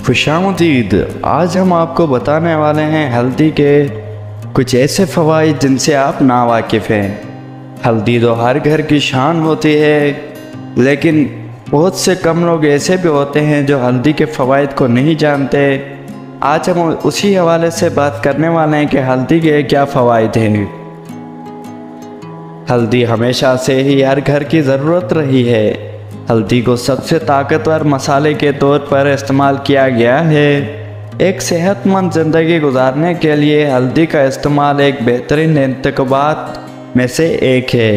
खुशामदीद। आज हम आपको बताने वाले हैं हल्दी के कुछ ऐसे फ़वाइद जिनसे आप नावाकिफ़ हैं। हल्दी तो हर घर की शान होती है, लेकिन बहुत से कम लोग ऐसे भी होते हैं जो हल्दी के फ़वाइद को नहीं जानते। आज हम उसी हवाले से बात करने वाले हैं कि हल्दी के क्या फ़वाइद हैं। हल्दी हमेशा से ही हर घर की ज़रूरत रही है। हल्दी को सबसे ताकतवर मसाले के तौर पर इस्तेमाल किया गया है। एक सेहतमंद ज़िंदगी गुजारने के लिए हल्दी का इस्तेमाल एक बेहतरीन इंतख़ाबात में से एक है।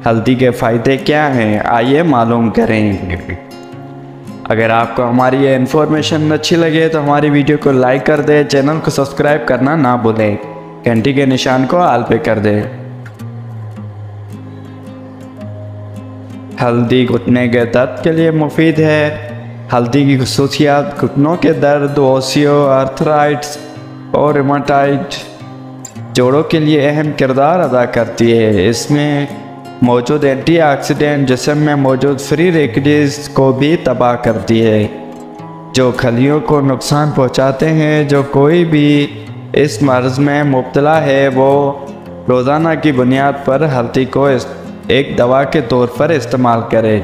हल्दी के फ़ायदे क्या हैं, आइए मालूम करें। अगर आपको हमारी ये इन्फॉर्मेशन अच्छी लगे तो हमारी वीडियो को लाइक कर दें, चैनल को सब्सक्राइब करना ना भूलें, घंटी के निशान को आल पे कर दें। हल्दी घुटने के दर्द के लिए मुफीद है। हल्दी की खसूसियात घुटनों के दर्द, ओसियो आर्थराइटिस और रिमाटाइड जोड़ों के लिए अहम किरदार अदा करती है। इसमें मौजूद एंटीऑक्सीडेंट जिस्म में मौजूद फ्री रेडिकल्स को भी तबाह करती है, जो खलियों को नुकसान पहुंचाते हैं। जो कोई भी इस मर्ज़ में मुब्तला है वो रोज़ाना की बुनियाद पर हल्दी को एक दवा के तौर पर इस्तेमाल करें,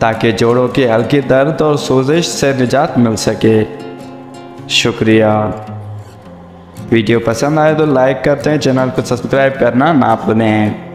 ताकि जोड़ों की हल्की दर्द और सोजिश से निजात मिल सके। शुक्रिया। वीडियो पसंद आए तो लाइक करते हैं, चैनल को सब्सक्राइब करना ना भूलें।